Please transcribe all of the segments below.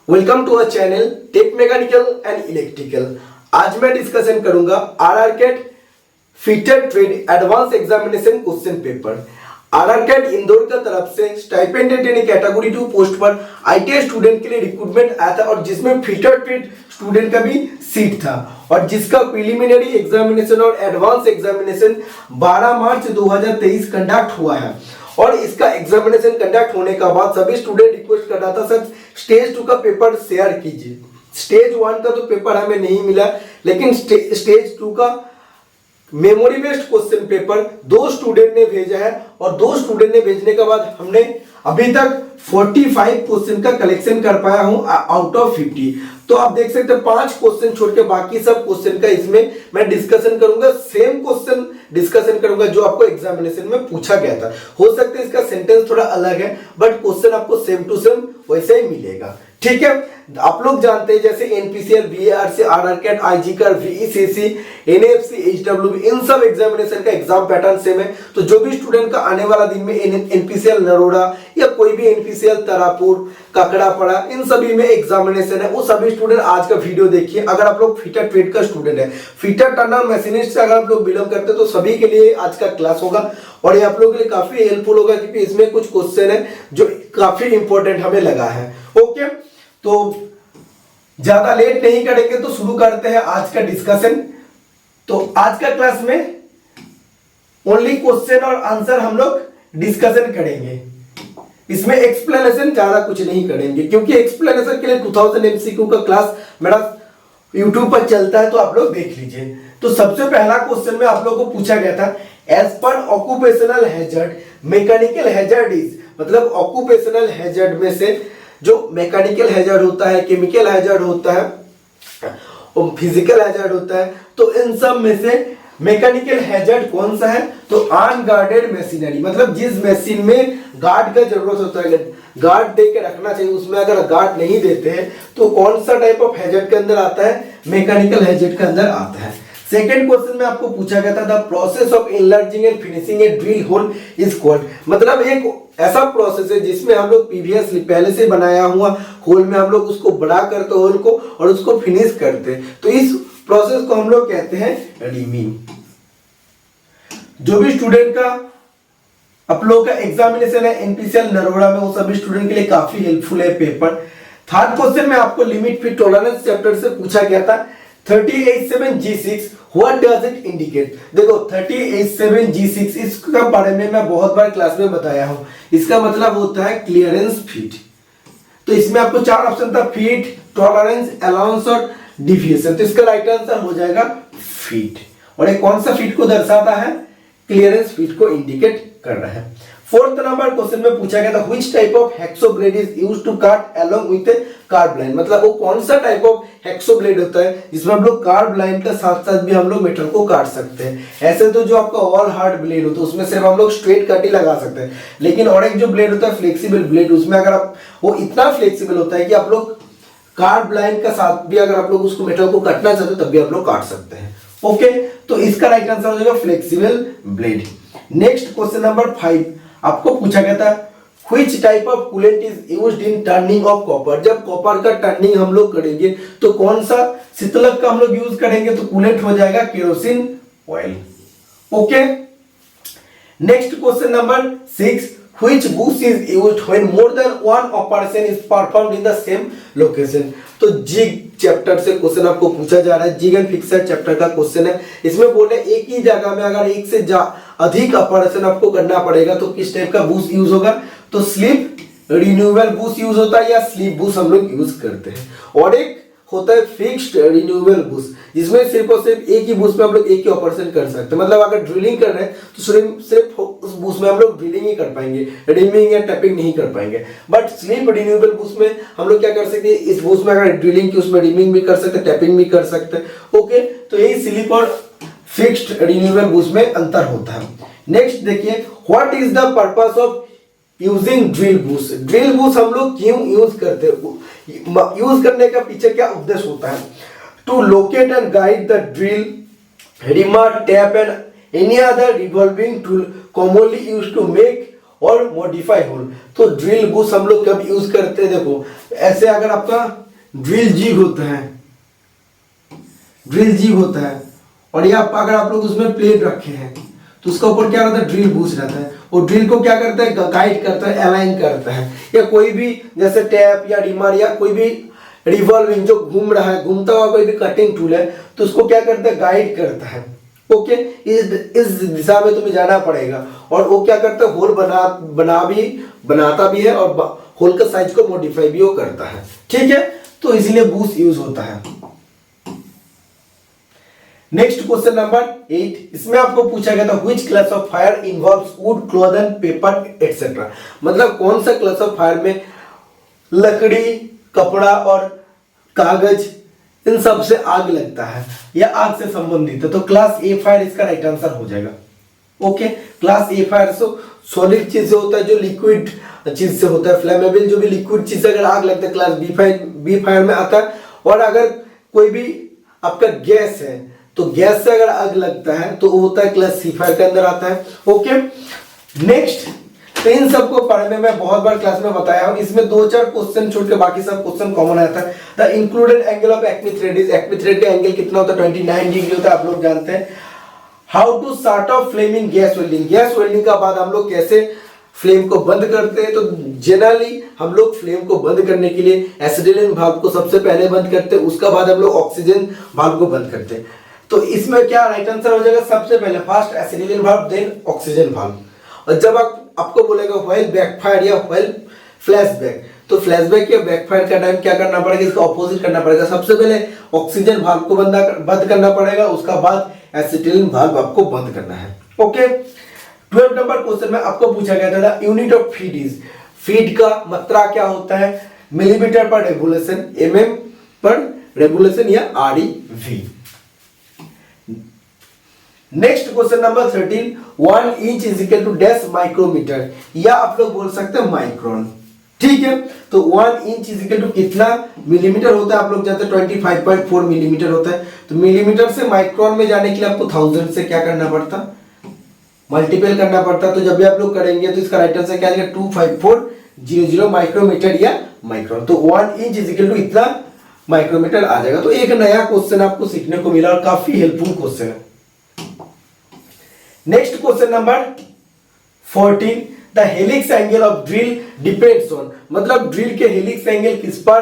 Welcome to our channel tech mechanical and electrical. आज मैं discussion करूंगा RR CAT fitter trade advance examination question paper. RR CAT Indore की तरफ से stipended यानी कैटेगरी 2 पोस्ट पर आईटीआई स्टूडेंट के लिए रिक्रूटमेंट आया था और जिसमें फिटर ट्रेड स्टूडेंट का भी सीट था और जिसका प्रिलिमिनरी एग्जामिनेशन और एडवांस एग्जामिनेशन 12 मार्च 2023 कंडक्ट हुआ है। और इसका एग्जामिनेशन कंडक्ट होने का बाद सभी स्टूडेंट रिक्वेस्ट कर रहा था सर स्टेज 2 का पेपर शेयर कीजिए। स्टेज 1 का तो पेपर हमें नहीं मिला, लेकिन स्टेज 2 का memory based question paper 2 student ने भेजा है और 2 स्टूडेंट ने भेजने के बाद हमने अभी तक 45 क्वेश्चन का कलेक्शन कर पाया हूं आउट ऑफ 50। तो आप देख सकते हैं 5 क्वेश्चन छोड़ के बाकी सब क्वेश्चन का इसमें मैं डिस्कशन करूंगा। सेम क्वेश्चन डिस्कशन करूंगा जो आपको एग्जामिनेशन में पूछा गया था। हो सकता है इसका सेंटेंस थोड़ा अलग है बट क्वेश्चन आपको सेम टू सेम वैसे ही मिलेगा। ठीक है, आप लोग जानते हैं जैसे NPCL, BARC, RR CAT, IGCAR, VECC, NFC, एचडब्ल्यूबी, इन सब एग्जामिनेशन का एग्जाम पैटर्न सेम है। तो जो भी स्टूडेंट का आने वाला दिन में एनपीसीएल नरोड़ा या कोई भी एनपीसीएल तारापुर, काकड़ापड़ा, इन सभी में एग्जामिनेशन है, वो सभी स्टूडेंट आज का वीडियो देखिए। अगर आप लोग फिटर ट्रेड का स्टूडेंट है, फिटर टर्नर मशीनिस्ट से अगर आप लोग बिलोंग करते हैं तो सभी के लिए आज का क्लास होगा और ये आप लोगों के लिए काफी हेल्पफुल होगा क्योंकि इसमें कुछ क्वेश्चन है जो काफी इंपॉर्टेंट हमें लगा है। ओके, तो ज्यादा लेट नहीं करेंगे तो शुरू करते हैं आज का डिस्कशन। तो आज का क्लास में ओनली क्वेश्चन और आंसर हम लोग डिस्कशन करेंगे। इसमें एक्सप्लेनेशन ज्यादा कुछ नहीं करेंगे क्योंकि एक्सप्लेनेशन के लिए 2000 एमसीक्यू का क्लास मेरा यूट्यूब पर चलता है, तो आप लोग देख लीजिए। तो सबसे पहला क्वेश्चन में आप लोगों को पूछा गया था एज पर occupational hazard mechanical hazard is, मतलब ऑक्यूपेशनल हैजर्ड में से जो मैकेनिकल हैजर्ड होता है, केमिकल हैजर्ड होता है और फिजिकल हैजर्ड होता है, तो इन सब में से मैकेनिकल हैजर्ड कौन सा है? तो अनगार्डेड मशीनरी, मतलब जिस मशीन में गार्ड का जरूरत होता है, गार्ड दे के रखना चाहिए, उसमें अगर गार्ड नहीं देते हैं तो कौन सा टाइप ऑफ हैजर्ड के अंदर आता है? मैकेनिकल हैजर्ड के अंदर आता है। सेकेंड क्वेश्चन में आपको पूछा गया था the process of enlarging and finishing a drill hole is called, मतलब एक ऐसा प्रोसेस है जिसमें हम लोग प्रीवियसली पहले से बनाया हुआ होल में हम लोग उसको बड़ा करते हैं होल को और उसको फिनिश करते हैं, तो इस प्रोसेस को हम लोग कहते हैं रीमिंग। जो भी स्टूडेंट का आप लोग का एग्जामिनेशन है एनपीसीएल नरोड़ा में, वो सभी स्टूडेंट के लिए काफी हेल्पफुल है पेपर। थर्ड क्वेश्चन में आपको लिमिट फिट टॉलरेंस चैप्टर से पूछा गया था 30H7G6 what does it indicate. देखो 30H7G6 इसका बारे में मैं बहुत बार क्लास में बताया हूं। इसका मतलब होता है क्लियरेंस फिट। तो इसमें आपको 4 ऑप्शन था, फिट, टॉलरेंस, अलाउंस और डिविएशन। तो इसका राइट आंसर हो जाएगा फिट। और ये कौन सा फिट को दर्शाता है? क्लियरेंस फिट को इंडिकेट कर रहा है। फोर्थ नंबर क्वेश्चन में पूछा गया था which type of hacksaw blade is used to cut along with curve line, मतलब वो कौन सा टाइप ऑफ हेक्सो ब्लेड होता है जिसमें हम लोग कार्ब लाइन के साथ साथ भी हम लोग मेटल को काट सकते हैं। ऐसे तो जो आपका ऑल हार्ड ब्लेड होता है उसमें सिर्फ हम लोग स्ट्रेट कट ही लगा सकते हैं, लेकिन और एक जो ब्लेड होता है फ्लेक्सिबल ब्लेड, उसमें अगर आप वो इतना फ्लेक्सिबल होता है कि आप लोग कार्ब लाइन का साथ भी अगर आप लोग उसको मेटल को काटना चाहते हो तब भी आप लोग काट सकते हैं। ओके, तो इसका राइट आंसर हो जाएगा flexible blade. Next question number 5 आपको पूछा गया था which type of coolant is used in turning of copper. जब कॉपर का टर्निंग हम लोग करेंगे तो कौन सा शीतलक का हम लोग यूज करेंगे? तो कूलेंट हो जाएगा kerosene oil. Okay, next question number 6 which bush is used when more than one operation is performed in the same location। तो जिग चैप्टर से क्वेश्चन आपको पूछा जा रहा है, जिग एंड फिक्सर चैप्टर का क्वेश्चन है। इसमें बोले एक ही जगह में अगर एक से अधिक ऑपरेशन आपको करना पड़ेगा तो किस टाइप का बुश यूज होगा? तो स्लिप रिन्यूएबल बुश यूज होता है या स्लिप बुश हम लोग यूज करते हैं। और एक होता है फिक्स्ड रिन्यूएबल बुश, जिसमें सिर्फ और सिर्फ एक ही बुश में हम लोग एक ही ऑपरेशन कर सकते हैं। मतलब अगर ड्रिलिंग कर रहे हैं तो सिर्फ उस बुश में हम लोग ड्रिलिंग ही कर पाएंगे, रिमिंग या टैपिंग नहीं कर पाएंगे। बट स्लिप रिन्यूएबल बुश में हम लोग क्या कर सकते हैं? इस बुश में अगर ड्रिलिंग की उसमें रिमिंग भी कर सकते हैं, टैपिंग भी कर सकते हैं। ओके, तो यही स्लिप और फिक्स्ड रिन्यूएबल बुश में अंतर होता है। नेक्स्ट देखिए what is the purpose of using drill Bush. Drill bush हम लोग क्यों यूज करते हैं? यूज करने का पीछे क्या उद्देश्य होता है? To locate and guide the drill, reamer, tap and any other revolving tool commonly used to make or modify hole. तो ड्रिल बुश हम लोग कब यूज करते हैं, देखो ऐसे अगर आपका ड्रिल जिग होता है, ड्रिल जिग होता है और ये अगर आप लोग उसमें प्लेट रखे हैं तो उसका ऊपर क्या रहता है, ड्रिल बुश रहता है। वो ड्रिल को क्या करता है, गाइड करता है, अलाइन करता है। या कोई भी जैसे टैप या रिमर या कोई भी रिवॉल्विंग जो घूम रहा है, घूमता हुआ कोई भी कटिंग टूल है तो उसको क्या करता है, गाइड करता है। ओके, इस दिशा में तुम्हें जाना पड़ेगा। और वो क्या करता है, होल बनाता भी है और होल का साइज को मॉडिफाई भी वो करता है। ठीक है, तो इसलिए बूश यूज होता है। नेक्स्ट क्वेश्चन नंबर 8, इसमें आपको पूछा गया था which class of fire involves would, cloth, paper etcetera. मतलब कौन सा क्लास ऑफ फायर में लकड़ी, कपड़ा और कागज इन सब से आग लगता है या आग से संबंधित है। तो क्लास ए फायर इसका राइट आंसर हो जाएगा। ओके, क्लास ए फायर सॉलिड चीज से होता है, जो लिक्विड चीज से होता है, फ्लेमेबल जो भी लिक्विड चीज से अगर आग लगता है क्लास बी फायर में आता है। और अगर कोई भी आपका गैस है तो गैस से अगर आग लगता है तो वो होता है क्लास सी फायर के अंदर आता है। ओके, नेक्स्ट, तो इन सबको पढ़ने में बहुत बार क्लास में बताया हूं। इसमें 2-4 क्वेश्चन छोड़ के बाकी सब क्वेश्चन कॉमन आता है। The included angle of Acme thread is, Acme thread का एंगल कितना होता है, 29 डिग्री होता है, आप लोग जानते हैं। How to start of flame in gas welding, gas welding का बाद हम लोग कैसे फ्लेम को बंद करते हैं। तो जनरली हम लोग फ्लेम को बंद करने के लिए एसिटिलीन वाल्व को सबसे पहले बंद करते हैं, उसका बाद हम लोग ऑक्सीजन वाल्व को बंद करते हैं। तो इसमें क्या राइट आंसर हो जाएगा, सबसे पहले first acetylene valve then oxygen valve. और जब आपको बोलेगा व्हाइल बैकफायर या व्हाइल फ्लैशबैक, तो फ्लैशबैक या बैकफायर का टाइम क्या करना पड़ेगा, इसका ऑपोजिट करना पड़ेगा। सबसे पहले ऑक्सीजन वाल्व को बंद करना पड़ेगा, उसका बाद एसिटिलीन वाल्व आपको बंद करना है। ओके, 12 नंबर क्वेश्चन में आपको पूछा गया था unit of feed is, feed का मात्रा क्या होता है, millimetre per revolution, MM per revolution या ReV। Next question number 13, 1 inch is equal to dash micrometre, या आप लोग बोल सकते हैं माइक्रोन। ठीक है, तो 1 इंच इज इक्वल टू कितना मिलीमीटर होता है, आप लोग जानते हैं 25.4 मिलीमीटर होता है। तो मिलीमीटर से माइक्रोन में जाने के लिए आपको 1000 से क्या करना पड़ता, मल्टीपल करना पड़ता। तो जब भी आप लोग करेंगे तो इसका राइट आंसर क्या आएगा, 25400 माइक्रोमीटर या माइक्रोन। तो 1 इंच इज इक्वल टू इतना माइक्रोमीटर आ जाएगा। तो एक नया क्वेश्चन आपको सीखने को मिला और काफी हेल्पफुल क्वेश्चन है। Next question number 14, the helix angle of drill depends on, मतलब ड्रिल के हेलिक्स एंगल किस पर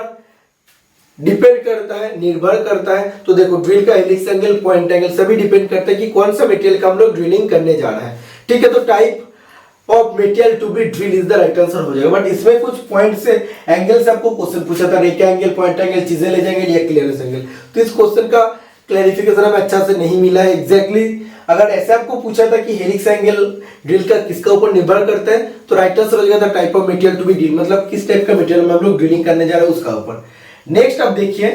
डिपेंड करता है, निर्भर करता है। तो देखो ड्रिल का हेलिक्स एंगल, पॉइंट एंगल सभी डिपेंड करते हैं कि कौन सा मटेरियल का हम लोग ड्रिलिंग करने जा रहे हैं। ठीक है, तो type of material to be drill is the right answer हो जाएगा। बट इसमें कुछ पॉइंट से एंगल से आपको क्वेश्चन पूछा था, रेखा एंगल, पॉइंट एंगल, चीजें ले जाएंगे या क्लियरेंस एंगल। तो इस क्वेश्चन का क्लैरिफिकेशन हमें अच्छा से नहीं मिला है एग्जैक्टली। अगर ऐसे आपको पूछा था कि हेलिक्स एंगल ड्रिल का किसका ऊपर निर्भर करता है, तो राइट आंसर हो जाएगा type of material to be drill, मतलब किस टाइप का मटेरियल में हम लोग ड्रिलिंग करने जा रहे हैं उसका ऊपर। नेक्स्ट आप देखिए,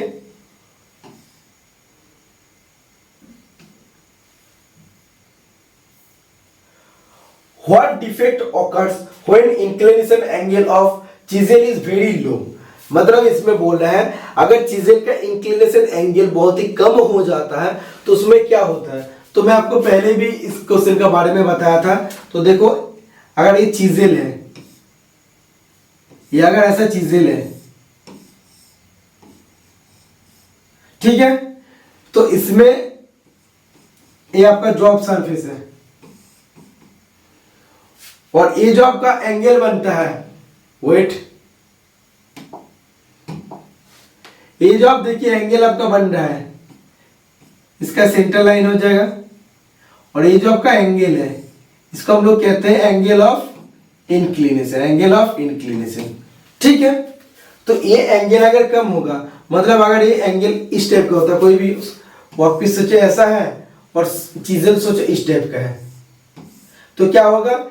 what defect occurs when inclination angle of chisel is very low. मतलब इसमें बोल रहा है अगर चीजेल का इंक्लिनेशन एंगल बहुत ही कम हो जाता है तो उसमें क्या होता है। तो मैं आपको पहले भी इस क्वेश्चन के बारे में बताया था। तो देखो अगर ये चीजेल है या अगर ऐसा चीजेल है, ठीक है, तो इसमें ये आपका जॉब सरफेस है और ये जो आपका एंगल बनता है, वेट, ये जो आप देखिए एंगल आपका बन रहा है, इसका सेंटर लाइन हो जाएगा और ये जो आपका एंगल है इसको हम लोग कहते हैं angle of inclination, angle of inclination. ठीक है, तो ये एंगल अगर कम होगा, मतलब अगर ये एंगल इस टाइप का होता है, कोई भी वर्कपीस सोचे ऐसा है और चीजेल सोचे इस टाइप का है, तो क्या होगा,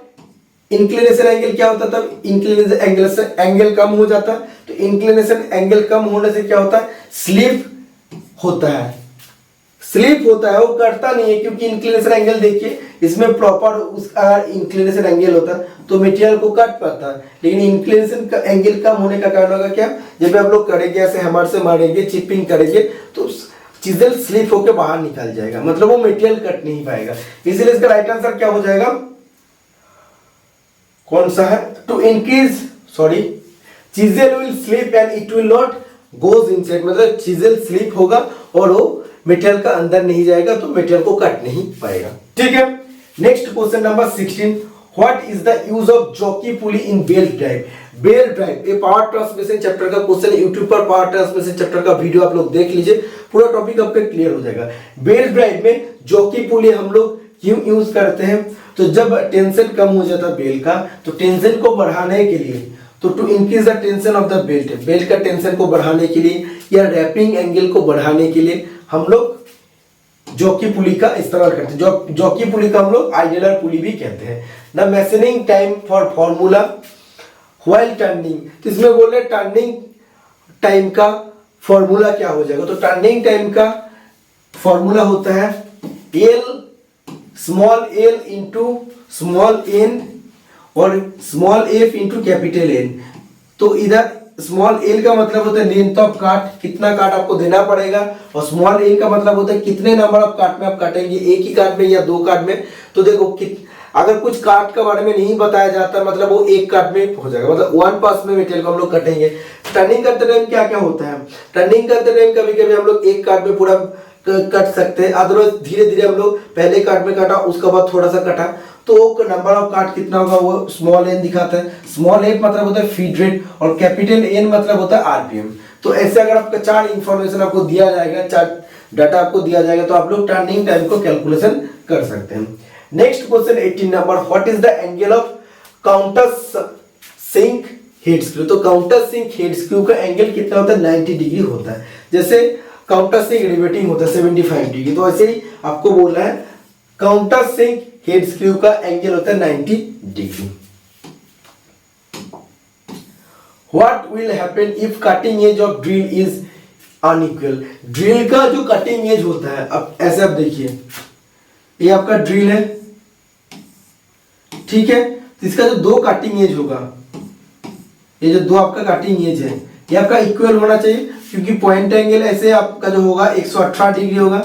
इंक्लिनेशन एंगल क्या होता है, तब इंक्लिनेशन एंगल से एंगल कम हो जाता है। तो इंक्लिनेशन एंगल कम होने से क्या होता है, स्लिप होता है, स्लिप होता है, वो कटता नहीं है, क्योंकि इंक्लिनेशन एंगल देखिए इसमें प्रॉपर उसका इंक्लिनेशन एंगल होता है तो मटेरियल को काट पाता है। लेकिन इंक्लिनेशन का एंगल कम होने का कारण होगा क्या, जब आप लोग करेंगे ऐसे हैमर से मारेंगे, चिपिंग करेंगे तो चीजेल स्लिप होकर बाहर निकल जाएगा, मतलब वो मटेरियल कट नहीं पाएगा। इसीलिए इसका राइट आंसर क्या हो जाएगा, कौन सा है, to increase sorry chisel will slip and it will not goes inside, मतलब चीजेल स्लिप होगा और वो मेटेरियल का अंदर नहीं जाएगा तो मेटेरियल को कट नहीं पाएगा। ठीक है, next question number 16, what is the use of jockey pulley in belt drive. Belt drive ये पावर ट्रांसमिशन चैप्टर का क्वेश्चन है, यूट्यूब पर पावर ट्रांसमिशन चैप्टर का वीडियो आप लोग देख लीजिए, पूरा टॉपिक आपका क्लियर हो जाएगा। बेल्ट ड्राइव में जॉकी पुली हम लोग क्यों यूज करते हैं, तो जब टेंशन कम हो जाता है बेल्ट का, तो टेंशन को बढ़ाने के लिए, तो to increase the tension of the belt, belt का टेंशन को बढ़ाने के लिए या रैपिंग एंगल को बढ़ाने के लिए हम लोग जॉकी पुली का इस्तेमाल करते हैं। जॉकी पुली का हम लोग आइडियलर पुली भी कहते हैं। The measuring time for formula while turning, तो इसमें बोल रहे टर्निंग टाइम का फॉर्मूला क्या हो जाएगा, तो टर्निंग टाइम का फॉर्मूला होता है L small L into small N और small F into capital N. तो इधर स्मॉल एल का मतलब होता है लेंथ ऑफ काट, कितना काट आपको देना पड़ेगा, और स्मॉल एल का मतलब होता है कितने नंबर ऑफ काट में आप काटेंगे, एक ही काट में या दो काट में। तो देखो अगर कुछ काट के बारे में नहीं बताया जाता मतलब वो एक काट में हो जाएगा, मतलब वन पास में मेटेरियल को हम लोग कटेंगे। टर्निंग करते टाइम क्या क्या होता है, टर्निंग करते टाइम कभी कभी हम लोग एक काट में पूरा कट सकते हैं, अदरवाइज धीरे धीरे हम लोग पहले काट में काटा उसके बाद थोड़ा सा कटा, तो नंबर ऑफ काट कितना होगा वो स्मॉल एन दिखाता है। स्मॉल एफ मतलब होता है फीड रेट और कैपिटल एन मतलब होता है आरपीएम। तो ऐसे अगर आपका चार इंफॉर्मेशन आपको दिया जाएगा, चार डाटा आपको दिया जाएगा, तो आप लोग टर्निंग टाइम को कैलकुलेशन कर सकते हैं। Next question 18 number, what is the angle of counter sink head screw. तो काउंटर सिंक हेड स्क्रू का एंगल कितना होता है, 90 डिग्री होता है। जैसे काउंटर सिंक रिवेटिंग होता है 75 डिग्री, तो ऐसे ही आपको बोलना है काउंटर सिंक हेड स्क्रू का एंगल होता है 90 degree. What will happen if cutting edge of drill is unequal. Drill का जो कटिंग एज होता है, अब ऐसे आप देखिए ये आपका ड्रिल है, ठीक है, तो इसका जो दो कटिंग एज होगा, ये जो दो आपका कटिंग एज है ये आपका इक्वल होना चाहिए, क्योंकि पॉइंट एंगल ऐसे आपका जो होगा 118 डिग्री होगा।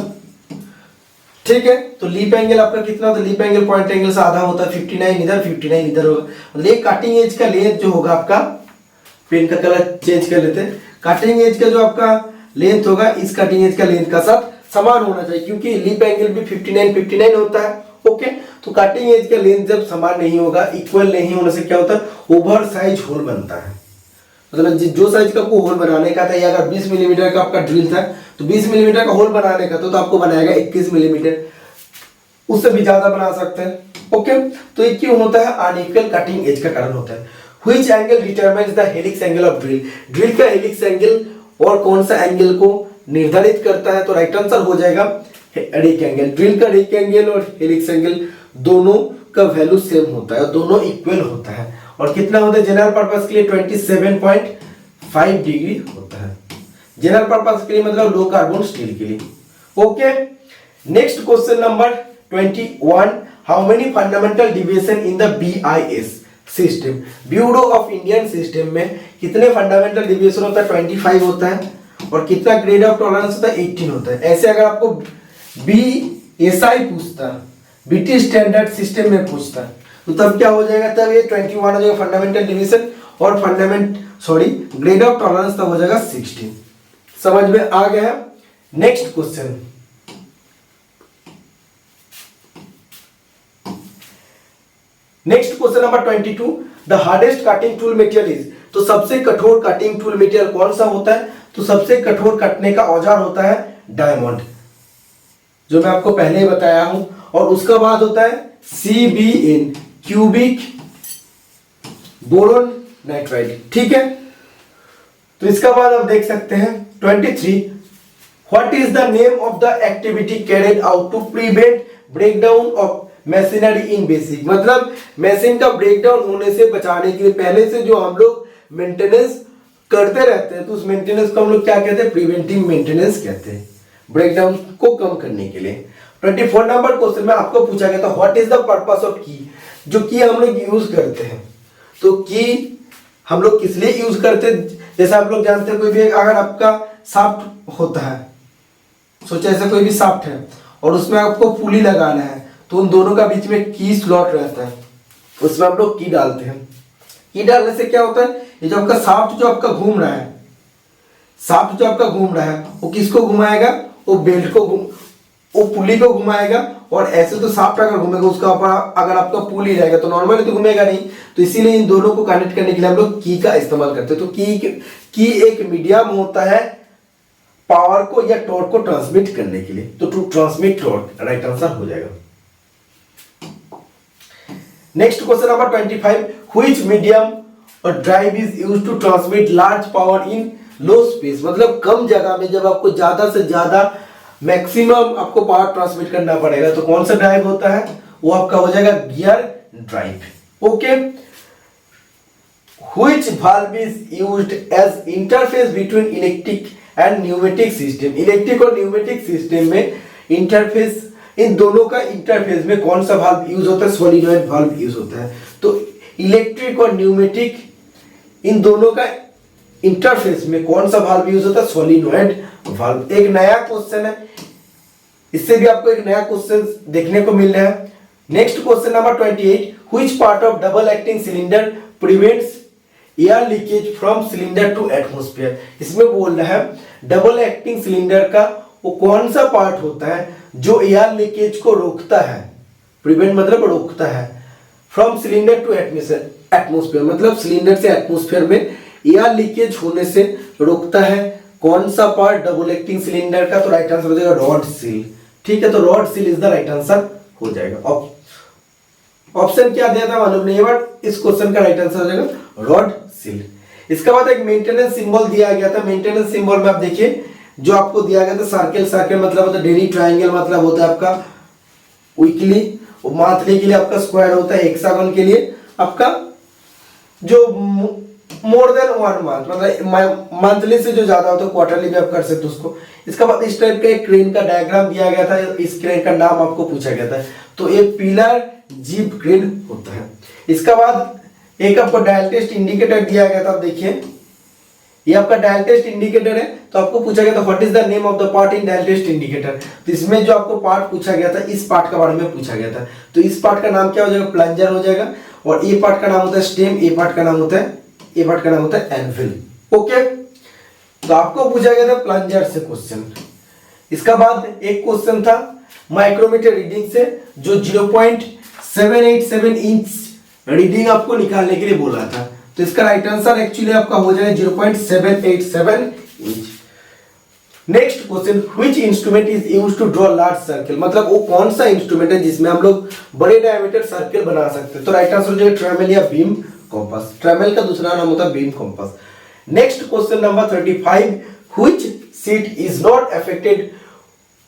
ठीक है, तो लीप एंगल आपका कितना होता है, लीप एंगल पॉइंट एंगल से आधा होता है, 59 इधर 59 इधर होगा। मतलब एक कटिंग एज का लेंथ जो होगा आपका, पेन का कलर चेंज कर लेते हैं, कटिंग एज का जो आपका लेंथ होगा इस कटिंग एज का लेंथ का साथ समान होना चाहिए, क्योंकि लीप एंगल भी 59 होता है। ओके, तो कटिंग एज का लेंथ जब समान नहीं होगा, इक्वल नहीं होने से क्या होता है, ओवर साइज होल बनता है। मतलब जो साइज का आपको होल बनाने का था, या अगर 20 मिलीमीटर का आपका ड्रिल था तो 20 मिलीमीटर का होल बनाने का तो आपको बनाएगा 21 मिलीमीटर, उससे भी ज्यादा बना सकते हैं। ओके, तो ये क्यों होता है, अनइक्वल कटिंग एज का कारण होता है। Which angle determines the helix angle of drill. Drill का हेलिक्स एंगल और कौन सा एंगल को निर्धारित करता है, तो राइट आंसर हो जाएगा रेक एंगल। ड्रिल का रेक एंगल और हेलिक्स एंगल दोनों का वैल्यू सेम होता है, दोनों इक्वल होता है। और कितना होता है जनरल पर्पस के लिए 27.5 डिग्री होता है, जनरल पर्पस के लिए मतलब लो कार्बन स्टील के लिए। Okay, next question number 21, how many fundamental deviation in the BIS system. Bureau of Indian system में कितने फंडामेंटल डिविएशन होता है, 25 होता है, और कितना ग्रेड ऑफ टॉलरेंस होता है, 18 होता है। ऐसे अगर आपको बीएसआई पूछता, ब्रिटिश स्टैंडर्ड सिस्टम में पूछता, तो तब क्या हो जाएगा, तब ये 21 हो जाएगा फंडामेंटल डिवीजन, और ग्रेड ऑफ टॉलरेंस तब हो जाएगा 16। समझ में आ गया है। Next question, next question number 22, the hardest cutting tool material is. तो सबसे कठोर कटिंग टूल मटेरियल कौन सा होता है, तो सबसे कठोर कटने का औजार होता है डायमंड, जो मैं आपको पहले ही बताया हूं। और उसका बाद होता है CBN, क्यूबिक बोरोन नाइट्राइड। ठीक है, तो इसका बाद आप देख सकते हैं 23, what is the name of the activity carried out to prevent breakdown of machinery in basic. मतलब मशीन का ब्रेकडाउन होने से बचाने के लिए पहले से जो हम लोग मेंटेनेंस करते रहते हैं, तो उस मेंटेनेंस को हम लोग क्या कहते हैं, प्रिवेंटिव मेंटेनेंस कहते हैं, ब्रेकडाउन को कम करने के लिए। 24 नंबर क्वेश्चन में आपको पूछा गया था, what is the purpose of की। जो की हम लोग यूज करते हैं, तो की हम लोग किस लिए यूज करते हैं, जैसे आप लोग जानते हैं कोई भी अगर आपका शाफ्ट होता है, सोचा ऐसा कोई भी शाफ्ट है और उसमें आपको पुली लगाना है, तो उन दोनों का बीच में की स्लॉट रहता है, उसमें हम लोग की डालते हैं। की डालने से क्या होता है, ये जो आपका शाफ्ट जो आपका घूम रहा है, शाफ्ट जो आपका घूम रहा है वो किसको घुमाएगा, वो बेल्ट को वो पुली को घुमाएगा। और ऐसे तो शाफ्ट अगर घूमेगा उसका अगर आपका पुली रहेगा तो नॉर्मली तो घूमेगा नहीं, तो इसीलिए इन दोनों को कनेक्ट करने के लिए हम लोग की का इस्तेमाल करते हैं। तो की एक मीडियम होता है पावर को या टॉर्क को ट्रांसमिट करने के लिए, तो to transmit torque right answer हो जाएगा। Next question number 25, which medium और drive is used to transmit large power in low space. मतलब कम जगह में जब आपको ज्यादा से ज्यादा मैक्सिमम आपको पावर ट्रांसमिट करना पड़ेगा तो कौन सा ड्राइव होता है, वो आपका हो जाएगा gear drive. Okay, which valve is used as interface between electric and pneumatic system. Electric और न्यूमेटिक सिस्टम में इंटरफेस, इन दोनों का इंटरफेस में कौन सा वाल्व यूज होता है, सोलिनॉइड वाल्व यूज होता है। तो इलेक्ट्रिक और न्यूमेटिक इन दोनों का इंटरफेस में कौन सा वाल्व यूज होता है, सोलिनॉइड वाल्व। एक नया क्वेश्चन है, इससे भी आपको एक नया क्वेश्चन देखने को मिल रहा है। Next question number 28, which part of double acting cylinder prevents air leakage from cylinder to atmosphere. इसमें बोल रहा है डबल एक्टिंग सिलेंडर का वो कौन सा पार्ट होता है जो एयर लीकेज को रोकता है, प्रिवेंट मतलब रोकता है, फ्रॉम सिलेंडर टू एटमॉस्फेयर मतलब सिलेंडर से एटमॉस्फेयर में एयर लीकेज होने से रोकता है। कौन सा पार्ट डबल एक्टिंग सिलेंडर का, तो राइट आंसर हो जाएगा रॉड सील। ठीक है, तो rod seal is the right answer हो जाएगा। ऑप्शन क्या दिया था मालूम नहीं है, बट इस क्वेश्चन का राइट आंसर हो जाएगा रॉड सील। इसके बाद एक मेंटेनेंस सिंबल दिया गया था। मेंटेनेंस सिंबल में आप देखिए जो आपको दिया गया था सर्कल, सर्कल मतलब होता है डेली, ट्रायंगल मतलब होता है आपका वीकली, मंथली के लिए आपका स्क्वायर होता है, हेक्सागन के लिए आपका जो मोर देन 1 मंथ मतलब मंथली से जो ज्यादा होता है क्वार्टरली भी आप कर सकते हो उसको। इसके बाद इस टाइप का एक क्रेन का डायग्राम दिया गया था, इस क्रेन का नाम आपको पूछा गया था, तो ये पिलर जीप क्रेन होता है। इसके बाद एक आपको डायल टेस्ट इंडिकेटर दिया गया था, आप देखिए ये आपका डायल टेस्ट इंडिकेटर है, तो आपको पूछा गया था what is the name of the part in dial test indicator. तो इसमें जो आपको पार्ट पूछा गया था, इस पार्ट के बारे में पूछा गया था, तो इस पार्ट का नाम क्या हो जाएगा, प्लंजर हो जाएगा। और ये पार्ट का नाम होता है स्टेम, ये पार्ट का नाम होता है एनविल। ओके, तो आपको पूछा गया था प्लंजर से क्वेश्चन। इसका बाद एक क्वेश्चन था माइक्रोमीटर रीडिंग से, जो 0.787 इंच रीडिंग आपको निकालने के लिए बोला था। तो इसका राइट आंसर एक्चुअली आपका हो जाएगा 0.787 inch. Next question, which instrument is used to draw large circle. मतलब वो कौन सा इंस्ट्रूमेंट है जिसमें हम लोग बड़े डायमीटर सर्कल बना सकते हैं। तो राइट आंसर हो जाएगा ट्रेमेल या बीम कॉम्पास। ट्रेमेल का दूसरा नाम होता है beam compass. Next question number 35, which seat is not affected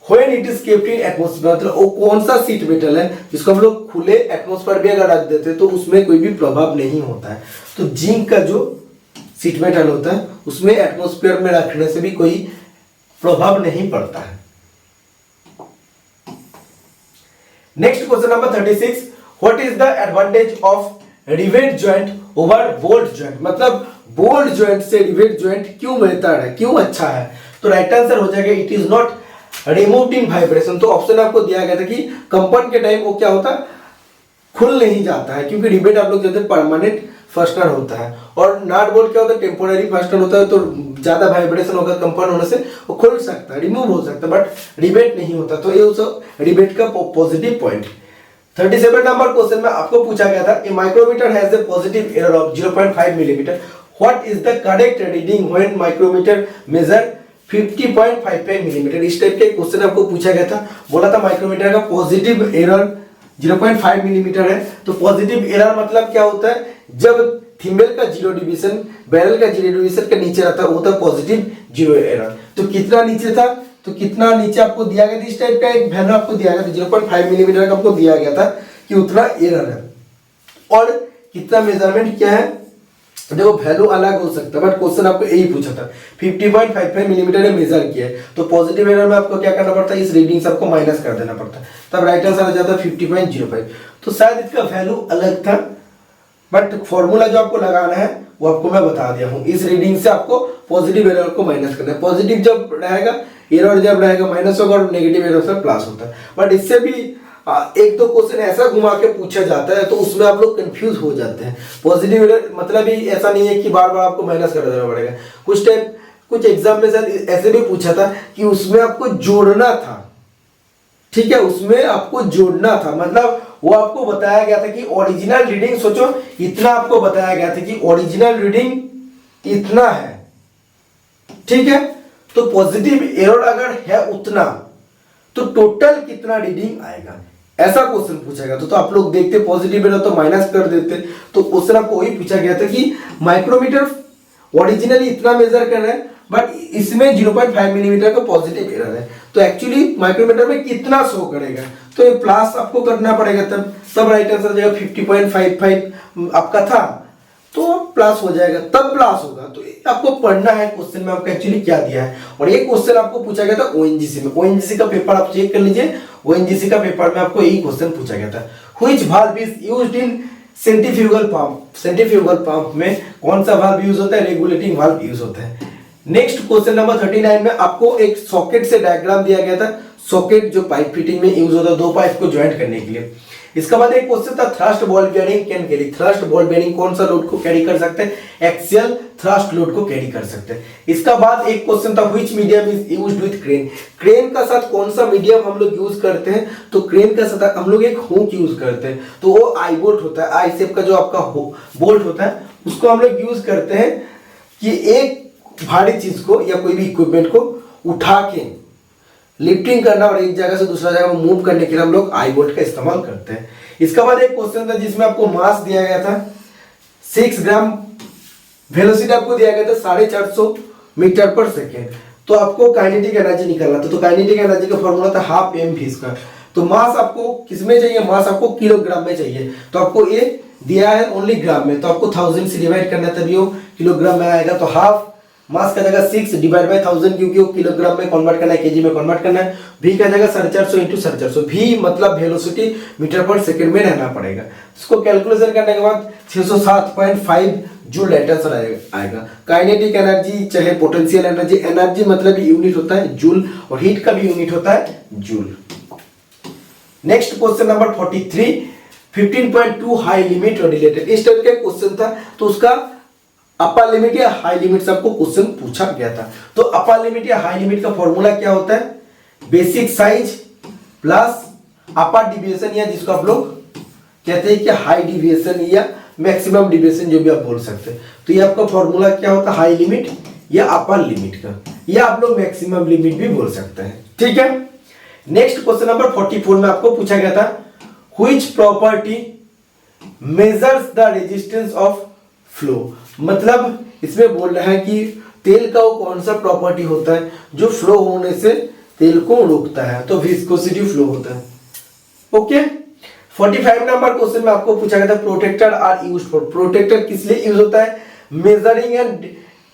when it is kept in atmosphere. मतलब वो कौन सा सीट मेटल है जिसको हम लोग खुले एटमॉस्फेयर में अगर रख देते हैं तो उसमें कोई भी प्रभाव नहीं होता है। तो जिंक का जो सीट मेटल होता है उसमें एटमॉस्फेयर में रखने से भी कोई प्रभाव नहीं पड़ता है। Next question number 36, what is the advantage of rivet joint over bolt joint. मतलब बोल्ट जॉइंट से रिवेट जॉइंट क्यों बेहतर है, क्यों अच्छा है। तो राइट आंसर हो जाएगा it is not removed in vibration. तो ऑप्शन आपको दिया गया था कि कंपन के टाइम वो क्या होता है, खुल नहीं जाता है, क्योंकि रिवेट आप लोग कहते हैं परमानेंट फास्टनर होता है, और नट बोल्ट क्या होता है टेम्पोररी फास्टनर होता है। तो ज्यादा वाइब्रेशन होगा कंपन होने से वो खुल सकता है, रिमूव हो सकता है, बट रिवेट नहीं होता। तो ये रिवेट का पॉजिटिव पॉइंट। 37 नंबर क्वेश्चन में आपको पूछा गया था a micrometer has a positive error of 0.5 millimetre, what is the correct reading when micrometer measure 50.55 millimetre. इस टाइप के क्वेश्चन आपको पूछा गया था, बोला था माइक्रोमीटर का पॉजिटिव एरर 0.5 मिलीमीटर है। तो पॉजिटिव एरर मतलब क्या होता है, जब थीमेल का जीरो डिवीजन बैरल का जीरो डिवीजन के नीचे रहता है वो होता है पॉजिटिव जीरो एरर। तो कितना नीचे था, तो कितना नीचे आपको दिया गया था, इस टाइप का एक वैल्यू आपको दिया गया था 0.5 मिलीमीटर का आपको दिया गया था कि उतना एरर है। और कितना मेजरमेंट क्या है, देखो वैल्यू अलग हो सकता है, बट क्वेश्चन आपको यही पूछा था 50.55 मिलीमीटर ने मेजर किया है। तो पॉजिटिव एरर में आपको क्या करना पड़ता है, इस रीडिंग से आपको माइनस कर देना पड़ता है, तब राइट आंसर आ जाता है 50.05। तो शायद इसका वैल्यू अलग था, बट फॉर्मूला जो आपको लगाना है वो आपको मैं बता दिया हूँ। इस रीडिंग से आपको पॉजिटिव एरर को माइनस करना है। पॉजिटिव जब रहेगा एरर जब रहेगा माइनस होगा, और नेगेटिव एरर से प्लस होता है। बट इससे भी एक दो क्वेश्चन ऐसा घुमा के पूछा जाता है तो उसमें आप लोग कंफ्यूज हो जाते हैं। पॉजिटिव मतलब ही ऐसा नहीं है कि बार बार आपको माइनस कर देना पड़ेगा। कुछ एग्जाम में शायद ऐसे भी पूछा था कि उसमें आपको जोड़ना था, ठीक है, उसमें आपको जोड़ना था, मतलब वो आपको बताया गया था कि ओरिजिनल रीडिंग, सोचो इतना आपको बताया गया था कि ओरिजिनल रीडिंग इतना है, ठीक है, तो पॉजिटिव एरर अगर है उतना तो टोटल कितना रीडिंग आएगा, ऐसा क्वेश्चन पूछा गया। तो आप लोग देखते पॉजिटिव एरर तो माइनस कर देते। तो क्वेश्चन आपको वही पूछा गया था कि माइक्रोमीटर ओरिजिनली इतना मेजर कर रहे हैं बट इसमें 0.5 मिलीमीटर का पॉजिटिव एरर है, तो एक्चुअली माइक्रोमीटर में कितना शो करेगा, तो ये प्लस आपको करना पड़ेगा, तब राइट आंसर जाएगा 50.55 आपका था तो प्लस हो जाएगा, तब प्लस होगा। तो आपको पढ़ना है क्वेश्चन में आपको एक्चुअली क्या दिया है। और एक क्वेश्चन आपको पूछा गया था ओएनजीसी में, ओएनजीसी का पेपर आप चेक कर लीजिए, ओएनजीसी का पेपर में आपको यही क्वेश्चन पूछा गया था, which valve is used in centrifugal pump. Centrifugal pump में कौन सा वाल्व यूज होता है, रेगुलेटिंग वाल्व यूज होता है। नेक्स्ट क्वेश्चन नंबर 39 में आपको एक सॉकेट से डायग्राम दिया गया था, सॉकेट जो पाइप फिटिंग में यूज होता है दो पाइप को ज्वाइंट करने के लिए। इसका बाद एक क्वेश्चन था thrust ball bearing can carry, thrust ball bearing कौन सा लोड को कैरी कर सकते हैं, एक्सियल थ्रस्ट लोड को कैरी कर सकते हैं। इसका बाद एक क्वेश्चन था which medium is used with crane, crane का साथ कौन सा मीडियम हम लोग यूज करते हैं, तो क्रेन का साथ हम लोग एक हुक यूज करते हैं, तो वो आई बोल्ट होता है, आई शेप का जो आपका बोल्ट होता है उसको हम लोग यूज करते हैं कि एक भारी चीज को या कोई भी इक्विपमेंट को उठा के लिफ्टिंग करना और एक जगह से दूसरा जगह मूव करने के लिए हम लोग आई बोल्ट का इस्तेमाल करते हैं। इसका बाद एक क्वेश्चन था जिसमें आपको मास दिया गया था 6 ग्राम, वेलोसिटी आपको दिया गया था 450 मीटर पर सेकेंड, तो आपको काइनेटिक एनर्जी निकालना था, तो काइनेटिक एनर्जी का फॉर्मूला था हाफ mv स्क्वायर। तो मास आपको किसमें चाहिए, मास आपको किलोग्राम में चाहिए, तो आपको ये दिया है ओनली ग्राम में, तो आपको 1000 से डिवाइड करना तभी वो किलोग्राम में आएगा। तो हाफ मास का जगह 6 डिवाइड बाय 1000 क्योंकि वो किलोग्राम में कन्वर्ट करना है, केजी में कन्वर्ट करना है। v का जगह 450 इंटू 450, v मतलब वेलोसिटी मीटर पर सेकंड में रहना पड़ेगा। इसको कैलकुलेशन करने के बाद 607.5 जूल आंसर आएगा। काइनेटिक एनर्जी चाहे पोटेंशियल एनर्जी, एनर्जी मतलब यूनिट होता है जूल और हीट का भी यूनिट होता है joule. Next question number 43, 15.2 high limit related, इस टाइप का क्वेश्चन था, तो उसका अपर लिमिट या हाई लिमिट से आपको क्वेश्चन पूछा गया था। तो अपर लिमिट या हाई लिमिट का फॉर्मूला क्या होता है, बेसिक साइज प्लस अपर डिविएशन, या जिसको आप लोग कहते हैं कि हाई डिविएशन या मैक्सिमम डिविएशन, जो भी आप बोल सकते हैं। तो ये आपका फॉर्मूला क्या होता है, हाई लिमिट या अपर लिमिट का, या आप लोग मैक्सिमम लिमिट भी बोल सकते हैं, ठीक है। नेक्स्ट क्वेश्चन नंबर 44 में आपको पूछा गया था which property measures the resistance of flow, मतलब इसमें बोल रहा है कि तेल का वो कौन सा प्रॉपर्टी होता है जो फ्लो होने से तेल को रोकता है, तो विस्कोसिटी फ्लो होता है, ओके। 45 नंबर क्वेश्चन में आपको पूछा गया था protector are used for, protector किस लिए यूज होता है, मेजरिंग एंड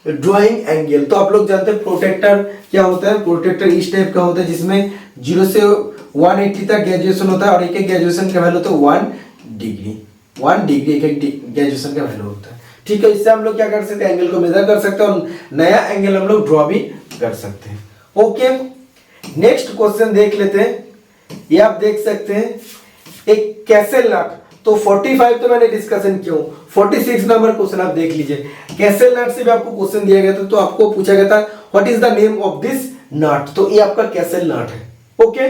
ड्राइंग एंगल। तो आप लोग जानते हैं प्रोटेक्टर क्या होता है, प्रोटेक्टर इस टाइप का होता है जिसमें 0 से 180 तक ग्रेजुएशन होता है और एक ग्रेजुएशन का वैल्यू होता है 1 डिग्री, 1 डिग्री एक ग्रेजुएशन का वैल्यू होता है, ठीक है। इससे हम लोग क्या कर सकते हैं, एंगल को मेजर कर सकते हैं और नया एंगल हम लोग ड्रॉ भी कर सकते हैं, ओके। नेक्स्ट क्वेश्चन देख लेते हैं, ये आप देख सकते हैं एक कैसल नट, तो 45 तो मैंने डिस्कशन किया हूं, 46 नंबर क्वेश्चन आप देख लीजिए, कैसल नट से भी आपको क्वेश्चन दिया गया था, तो आपको पूछा गया था what is the name of this नट, तो ये आपका कैसल नट है, ओके।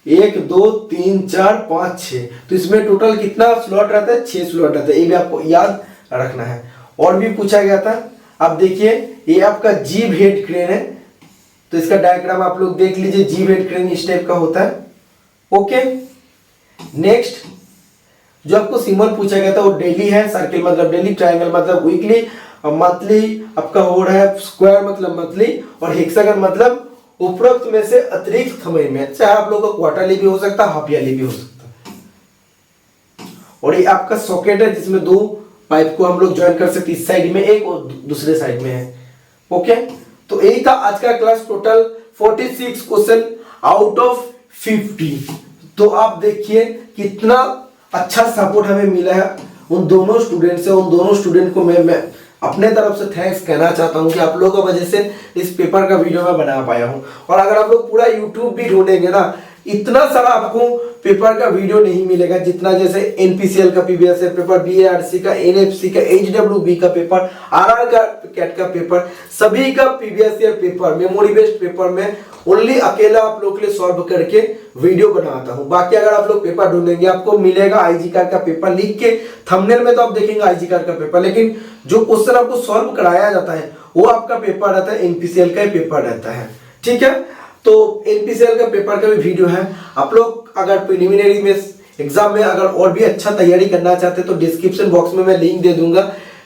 1 2 3 4 5 6, तो इसमें टोटल कितना स्लॉट रहता है, 6 स्लॉट रहता है, ये भी आपको याद रखना है। और भी पूछा गया था, आप देखिए ये आपका जीव हेड क्रेन है, तो इसका डायग्राम आप लोग देख लीजिए, जीव हेड क्रेन इस टाइप का होता है, ओके। नेक्स्ट जो आपको सिंबल पूछा गया था वो डेली है, सर्किल मतलब डेली, ट्रायंगल मतलब वीकली, मंथली आपका हो रहा है, स्क्वायर मतलब मंथली, और हेक्सागन मतलब उपरोक्त में से अतिरिक्त समय में, चाहे आप लोगों का क्वार्टरली भी हो सकता है, हाफ ईयरली भी हो सकता है। और ये आपका सॉकेट है जिसमें 2 पाइप को हम लोग ज्वाइन कर सकते हैं, इस साइड में एक और दूसरे साइड में है, ओके। तो यही था आज का class, total 46 question out of 50। तो आप देखिए कितना अच्छा सपोर्ट हमें मिला है उन दोनों स्टूडेंट से, उन दोनों स्टूडेंट को मैं अपने तरफ से थैंक्स कहना चाहता हूं कि आप लोगों की वजह से इस पेपर का वीडियो मैं बना पाया हूं। और अगर आप लोग पूरा यूट्यूब भी ढूंढेंगे ना, इतना सारा आपको पेपर का वीडियो नहीं मिलेगा जितना जैसे एनपीसीएल का प्रीवियस ईयर पेपर, बीएआरसी का, एनएफसी का, एचडब्ल्यूबी का पेपर, आरआर का कैट का पेपर, सभी का previous year paper memory based paper में ओनली अकेला आप लोग के लिए सॉल्व करके वीडियो बनाता हूं। बाकी अगर आप लोग पेपर ढूंढेंगे आपको मिलेगा आईजी कार्ड का पेपर लिख के, थंबनेल में तो आप देखेंगे आईजी कार्ड का पेपर, लेकिन जो क्वेश्चन आपको सॉल्व कराया जाता है वो आपका पेपर रहता है, एनपीसीएल का पेपर रहता है। ठीक है, तो एनपीसीएल का पेपर का भी वीडियो है। आप लोग अगर प्रिलिमिनरी में एग्जाम में अगर और भी अच्छा तैयारी करना चाहते हैं तो डिस्क्रिप्शन बॉक्स में मैं लिंक दे दूंगा।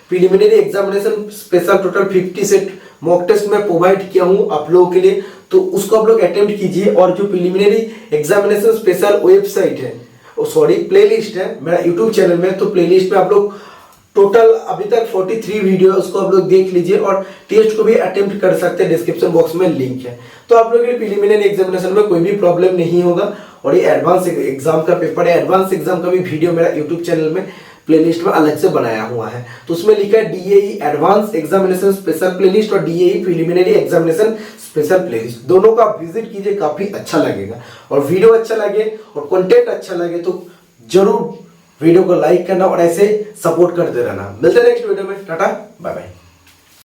Preliminary examination special total 50 set mock test में प्रोवाइड किया हूं आप लोगों के लिए, तो उसको आप लोग अटेम्प्ट कीजिए। और जो प्रिलिमिनरी एग्जामिनेशन स्पेशल वेबसाइट है, सॉरी प्लेलिस्ट है मेरा यूट्यूब चैनल में, तो प्लेलिस्ट में आप लोग टोटल अभी तक 43 वीडियो उसको आप लोग देख लीजिए और टेस्ट को भी अटेम्प्ट कर सकते हैं। डिस्क्रिप्शन बॉक्स में लिंक है, तो आप लोगों के लिए प्रिलिमिनरी एग्जामिनेशन में कोई भी प्रॉब्लम नहीं होगा। और ये एडवांस एग्जाम का पेपर है, एडवांस एग्जाम का भी वीडियो मेरा यूट्यूब चैनल में प्लेलिस्ट में अलग से बनाया हुआ है। तो उसमें लिखा है DAE advance examination special playlist और DAE preliminary examination special playlist, दोनों का विजिट कीजिए, काफी अच्छा लगेगा। और वीडियो अच्छा लगे और कंटेंट अच्छा लगे तो जरूर वीडियो को लाइक करना और ऐसे सपोर्ट करते रहना। मिलते हैं नेक्स्ट वीडियो में, टाटा बाय बाय।